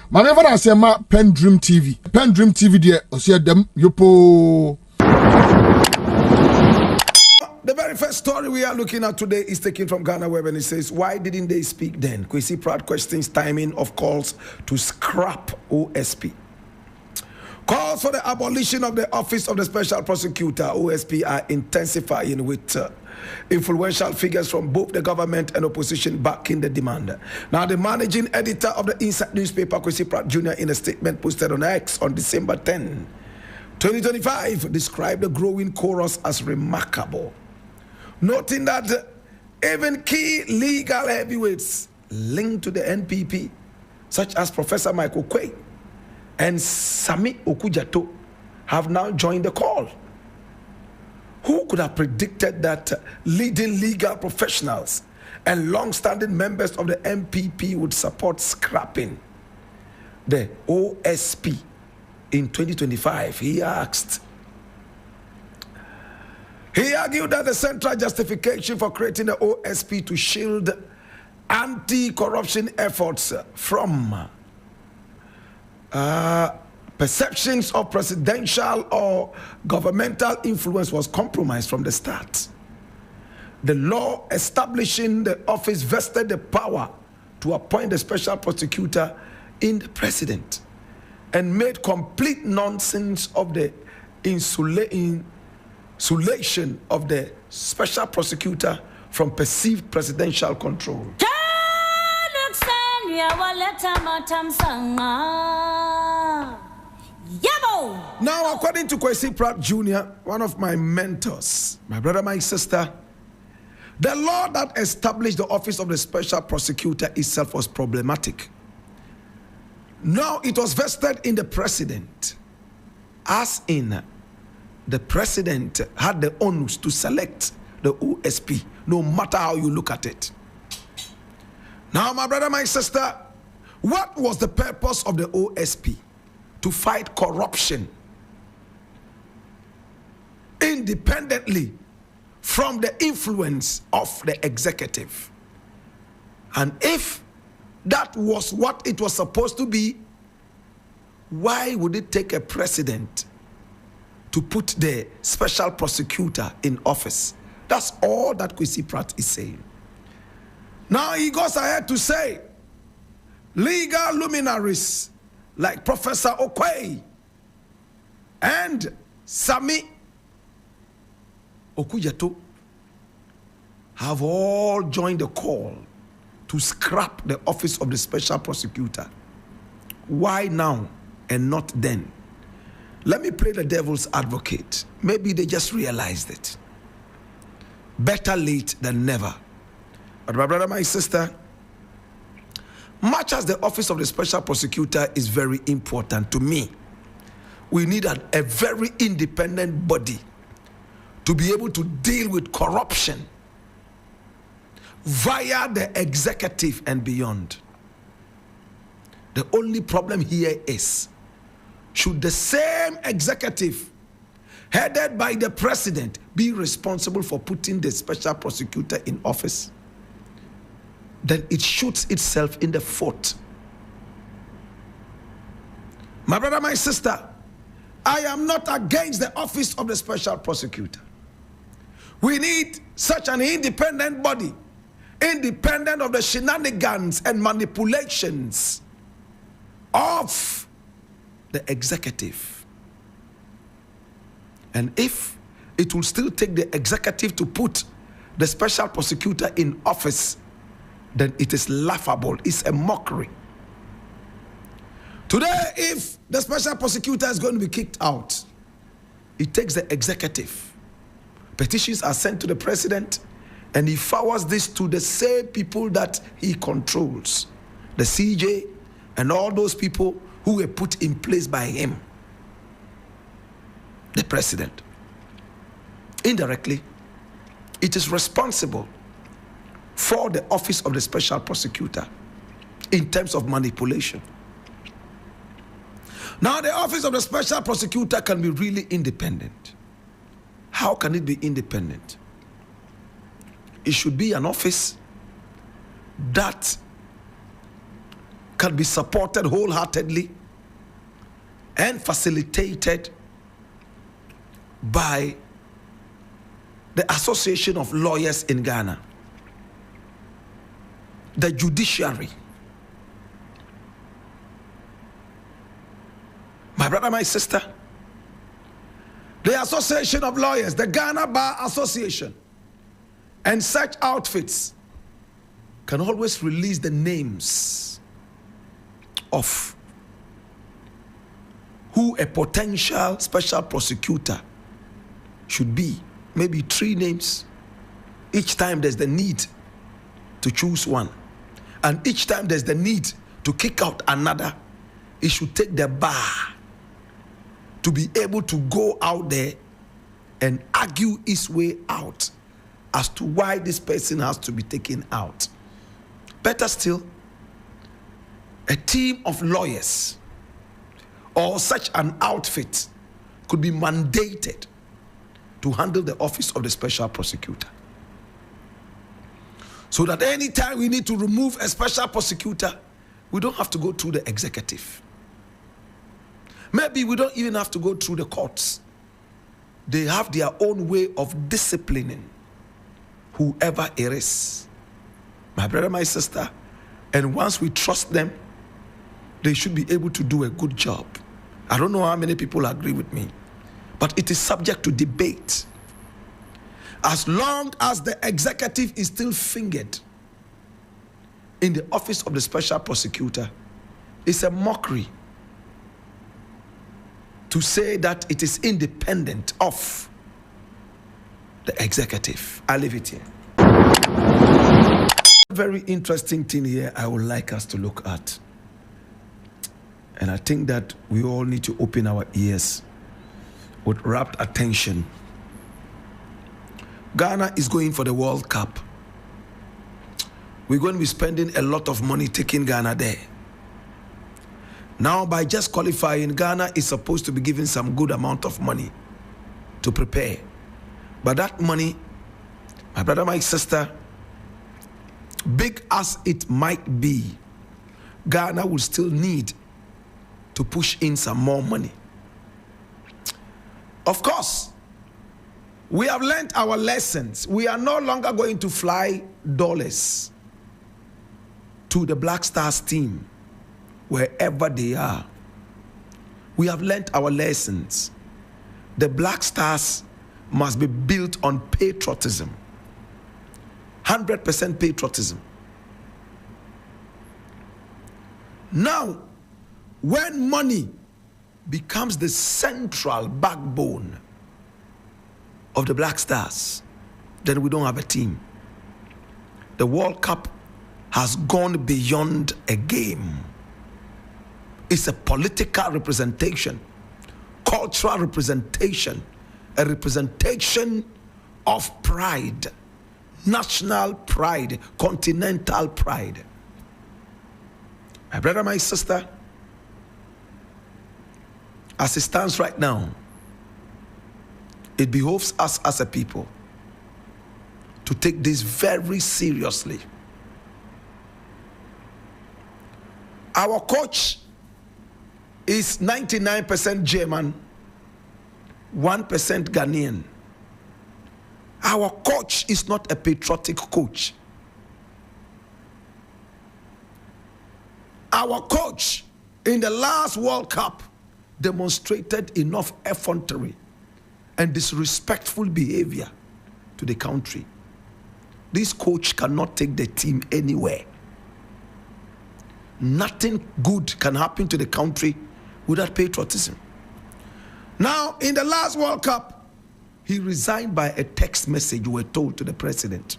Manever I say ma PENDREAM TV. PENDREAM TV there, I see them yopo. The very first story we are looking at today is taken from Ghana Web, and it says, why didn't they speak then? Kwesi Pratt questions timing of calls to scrap OSP. Calls for the abolition of the Office of the Special Prosecutor, OSP, are intensifying with influential figures from both the government and opposition backing the demand. Now, the managing editor of the Inside newspaper, Kwesi Pratt Jr., in a statement posted on X on December 10, 2025, described the growing chorus as remarkable, noting that even key legal heavyweights linked to the NPP, such as Professor Michael Kwesi and Sami Okujato, have now joined the call. Who could have predicted that leading legal professionals and long-standing members of the NPP would support scrapping the OSP in 2025? He asked. He argued that the central justification for creating the OSP to shield anti-corruption efforts from perceptions of presidential or governmental influence was compromised from the start. The law establishing the office vested the power to appoint the special prosecutor in the president and made complete nonsense of the insulation of the special prosecutor from perceived presidential control. Now, according to Kwesi Pratt Jr., one of my mentors, my brother, my sister, the law that established the office of the special prosecutor itself was problematic. Now, it was vested in the president, as in the president had the onus to select the OSP, no matter how you look at it. Now, my brother, my sister, what was the purpose of the OSP? To fight corruption independently from the influence of the executive. And if that was what it was supposed to be, why would it take a president to put the special prosecutor in office? That's all that Kwesi Pratt is saying. Now he goes ahead to say, legal luminaries like Professor Kwesi and Sami Okujato have all joined the call to scrap the office of the special prosecutor. Why now and not then? Let me play the devil's advocate. Maybe they just realized it. Better late than never. But my brother, my sister, much as the office of the special prosecutor is very important to me, we need a very independent body to be able to deal with corruption via the executive and beyond. The only problem here is, should the same executive headed by the president be responsible for putting the special prosecutor in office? Then it shoots itself in the foot. My brother, my sister, I am not against the office of the special prosecutor. We need such an independent body, independent of the shenanigans and manipulations of the executive. And if it will still take the executive to put the special prosecutor in office, then it is laughable. It's a mockery. Today, if the special prosecutor is going to be kicked out, it takes the executive. Petitions are sent to the president, and he forwards this to the same people that he controls, the CJ and all those people who were put in place by him, the president. Indirectly, it is responsible for the office of the special prosecutor in terms of manipulation. Now, the office of the special prosecutor can be really independent. How can it be independent? It should be an office that can be supported wholeheartedly and facilitated by the Association of Lawyers in Ghana, the Judiciary. My brother, my sister, the Association of Lawyers, the Ghana Bar Association, and such outfits can always release the names of who a potential special prosecutor should be. Maybe 3 names. Each time there's the need to choose one. And each time there's the need to kick out another, it should take the bar to be able to go out there and argue his way out as to why this person has to be taken out. Better still, a team of lawyers or such an outfit could be mandated to handle the office of the special prosecutor. So that anytime we need to remove a special prosecutor, we don't have to go through the executive. Maybe we don't even have to go through the courts. They have their own way of disciplining whoever it is. My brother, my sister, and once we trust them, they should be able to do a good job. I don't know how many people agree with me, but it is subject to debate. As long as the executive is still fingered in the office of the special prosecutor, it's a mockery to say that it is independent of the executive. I leave it here. Very interesting thing here I would like us to look at. And I think that we all need to open our ears with rapt attention. Ghana is going for the World Cup. We're going to be spending a lot of money taking Ghana there. Now, by just qualifying, Ghana is supposed to be given some good amount of money to prepare. But that money, my brother, my sister, big as it might be, Ghana will still need to push in some more money. Of course, we have learned our lessons. We are no longer going to fly dollars to the Black Stars team wherever they are. We have learned our lessons. The Black Stars must be built on patriotism. 100% patriotism. Now, when money becomes the central backbone of the Black Stars, then we don't have a team. The World Cup has gone beyond a game. It's a political representation, cultural representation, a representation of pride, national pride, continental pride. My brother, my sister, as it stands right now, it behoves us as a people to take this very seriously. Our coach is 99% German, 1% Ghanaian. Our coach is not a patriotic coach. Our coach in the last World Cup demonstrated enough effrontery and disrespectful behavior to the country. This coach cannot take the team anywhere. Nothing good can happen to the country without patriotism. Now, in the last World Cup, he resigned by a text message, we were told, to the president.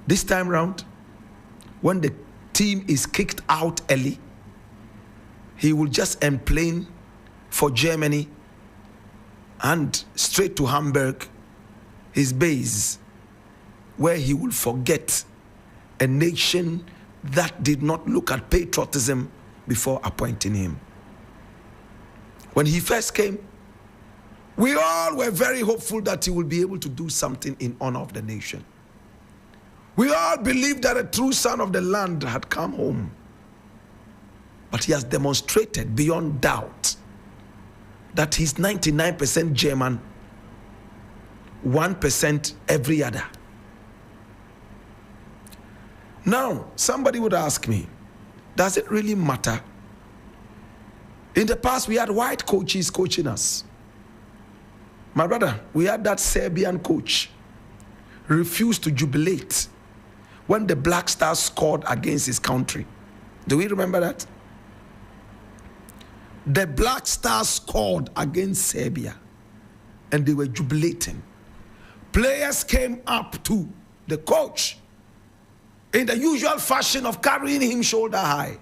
This time round, when the team is kicked out early, he will just enplane for Germany and straight to Hamburg, his base, where he will forget a nation that did not look at patriotism before appointing him. When he first came, we all were very hopeful that he will be able to do something in honor of the nation. We all believe that a true son of the land had come home. But he has demonstrated beyond doubt that he's 99% German, 1% every other. Now, somebody would ask me, does it really matter? In the past, we had white coaches coaching us. My brother, we had that Serbian coach refused to jubilate when the Black Stars scored against his country. Do we remember that? The Black Stars scored against Serbia and they were jubilating. Players came up to the coach in the usual fashion of carrying him shoulder high.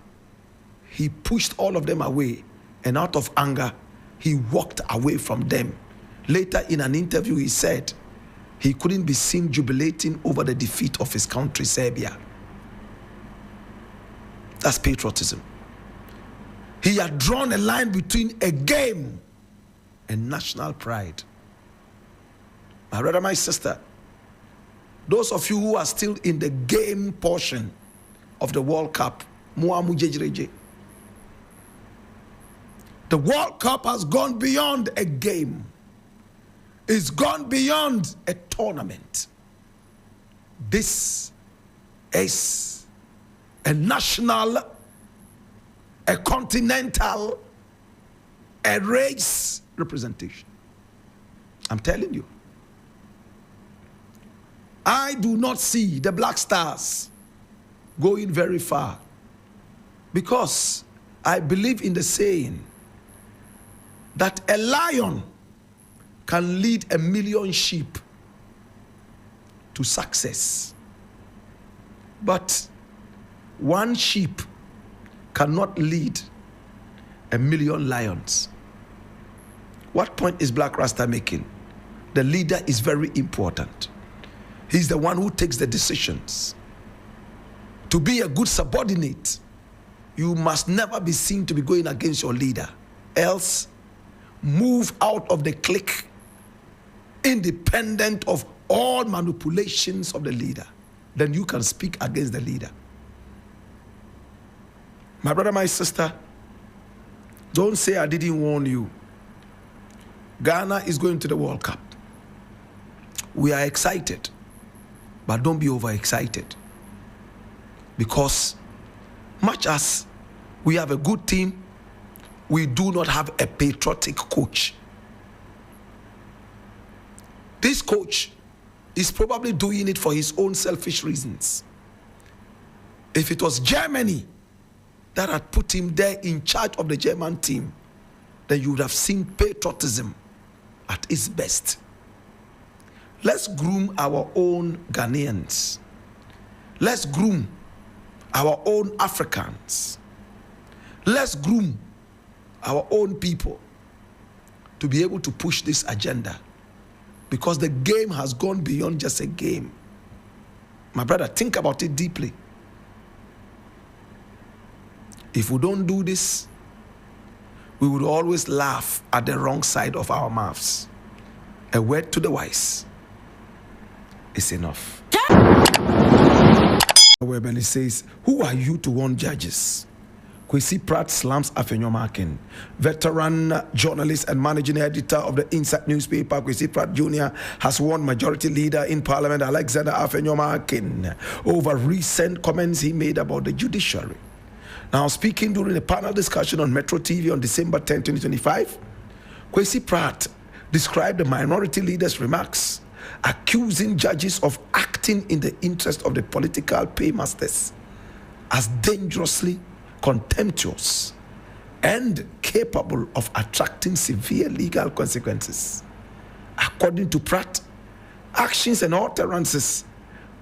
He pushed all of them away, and out of anger, he walked away from them. Later in an interview, he said he couldn't be seen jubilating over the defeat of his country, Serbia. That's patriotism. He had drawn a line between a game and national pride. My brother, my sister, those of you who are still in the game portion of the World Cup, the World Cup has gone beyond a game. It's gone beyond a tournament. This is a national, a continental, a race representation. I'm telling you. I do not see the Black Stars going very far, because I believe in the saying that a lion can lead 1,000,000 sheep to success, but one sheep cannot lead 1,000,000 lions. What point is Black Rasta making? The leader is very important. He's the one who takes the decisions. To be a good subordinate, you must never be seen to be going against your leader. Else, move out of the clique, independent of all manipulations of the leader. Then you can speak against the leader. My brother, my sister, don't say I didn't warn you. Ghana is going to the World Cup. We are excited, but don't be overexcited. Because much as we have a good team, we do not have a patriotic coach. This coach is probably doing it for his own selfish reasons. If it was Germany that had put him there in charge of the German team, then you would have seen patriotism at its best. Let's groom our own Ghanaians. Let's groom our own Africans. Let's groom our own people to be able to push this agenda, because the game has gone beyond just a game. My brother, think about it deeply. If we don't do this, we would always laugh at the wrong side of our mouths. A word to the wise is enough. When he says, who are you to warn judges? Kwesi Pratt slams Afenyo marking. Veteran journalist and managing editor of the Inside newspaper, Kwesi Pratt Jr. has warned Majority Leader in Parliament Alexander Afenyo marking over recent comments he made about the judiciary. Now, speaking during a panel discussion on Metro TV on December 10, 2025, Kwesi Pratt described the Minority Leader's remarks, accusing judges of acting in the interest of the political paymasters, as dangerously contemptuous and capable of attracting severe legal consequences. According to Pratt, actions and utterances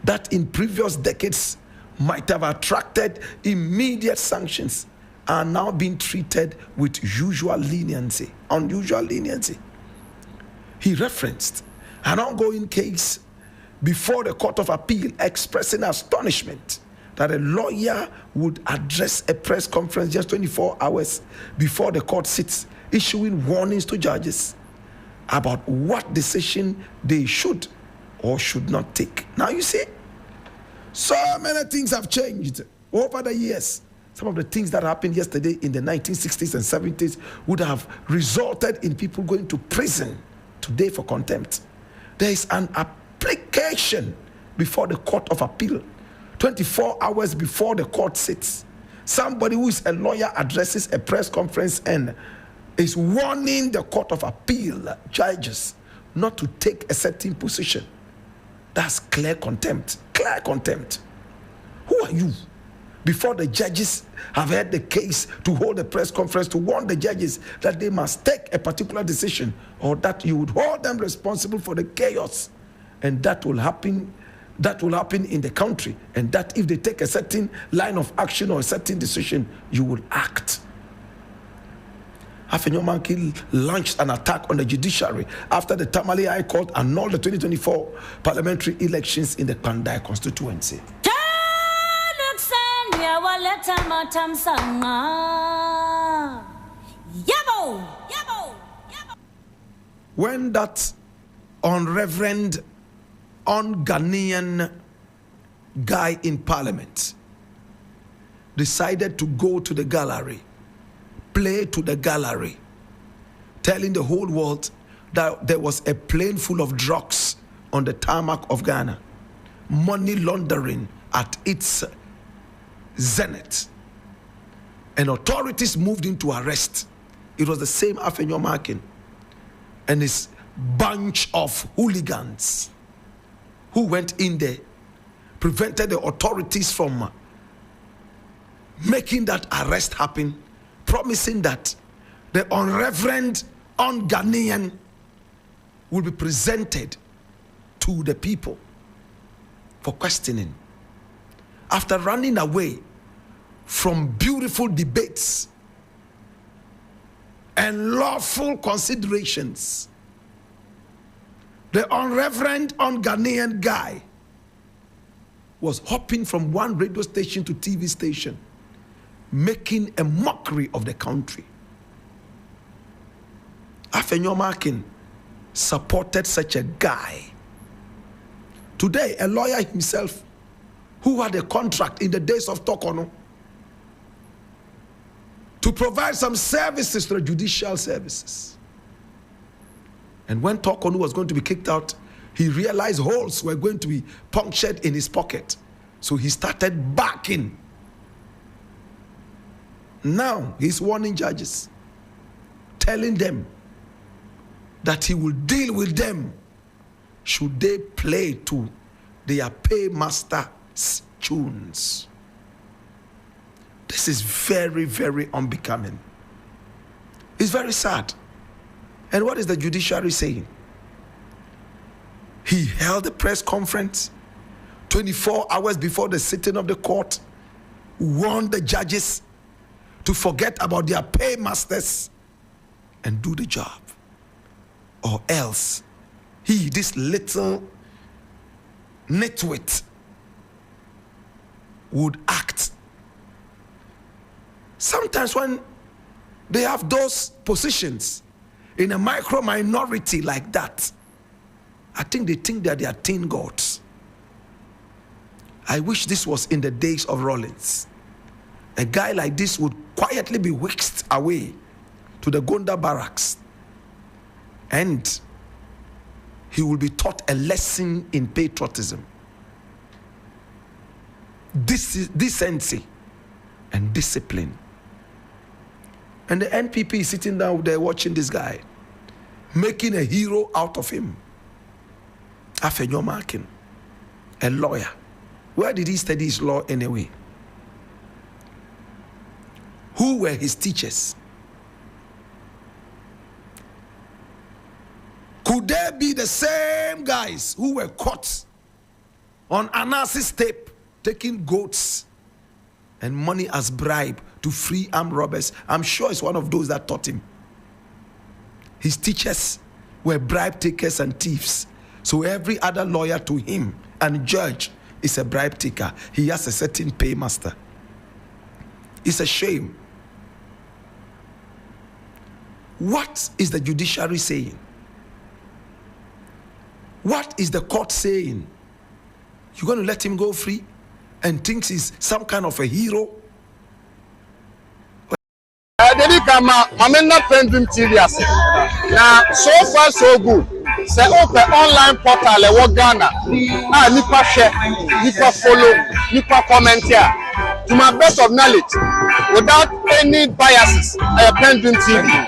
that in previous decades might have attracted immediate sanctions are now being treated with unusual leniency. He referenced an ongoing case before the Court of Appeal, expressing astonishment that a lawyer would address a press conference just 24 hours before the court sits, issuing warnings to judges about what decision they should or should not take. Now you see, So many things have changed over the years. Some of the things that happened yesterday in the 1960s and 70s would have resulted in people going to prison today for contempt. There is an application before the Court of Appeal, 24 hours before the court sits. Somebody who is a lawyer addresses a press conference and is warning the Court of Appeal judges not to take a certain position. That's clear contempt. Clear contempt. Who are you? Before the judges have heard the case, to hold a press conference to warn the judges that they must take a particular decision, or that you would hold them responsible for the chaos, and that will happen in the country, and that if they take a certain line of action or a certain decision, you will act. Afenyo launched an attack on the judiciary after the Tamale High Court annulled the 2024 parliamentary elections in the Pandai constituency. When that unreverend, un-Ghanaian guy in parliament decided to go to the gallery, play to the gallery, telling the whole world that there was a plane full of drugs on the tarmac of Ghana, money laundering at its zenith, and authorities moved in to arrest. It was the same Afenyo and his bunch of hooligans who went in there, prevented the authorities from making that arrest happen, promising that the unreverend, un-Ghanaian will be presented to the people for questioning. After running away from beautiful debates and lawful considerations, the unreverend, un-Ghanaian guy was hopping from one radio station to TV station, making a mockery of the country. Afenyo supported such a guy. Today, a lawyer himself who had a contract in the days of Tokono to provide some services to the judicial services. And when Tokono was going to be kicked out, he realized holes were going to be punctured in his pocket. So he started backing. Now he's warning judges, telling them that he will deal with them should they play to their paymaster's tunes. This is very, very unbecoming. It's very sad. And what is the judiciary saying? He held a press conference 24 hours before the sitting of the court, warned the judges to forget about their paymasters and do the job. Or else, he, this little nitwit, would act. Sometimes when they have those positions in a micro minority like that, I think they think that they are teen gods. I wish this was in the days of Rollins. A guy like this would quietly be whisked away to the Gonda barracks, and he will be taught a lesson in patriotism, decency, and discipline. And the NPP is sitting down there watching this guy, making a hero out of him. Afenyo, a lawyer. Where did he study his law anyway? Who were his teachers? Could they be the same guys who were caught on Anas's tape taking goats and money as bribe to free armed robbers? I'm sure it's one of those that taught him. His teachers were bribe takers and thieves. So every other lawyer to him and judge is a bribe taker. He has a certain paymaster. It's a shame. What is the judiciary saying? What is the court saying? You're going to let him go free? and thinks he's some kind of a hero. Dedi kama mamena PENDREAM TV ase. Na so far so good. Say open online portal e wo Ghana. Nipa share, nipa follow, nipa comment here. To my best of knowledge, without any biases, PENDREAM TV.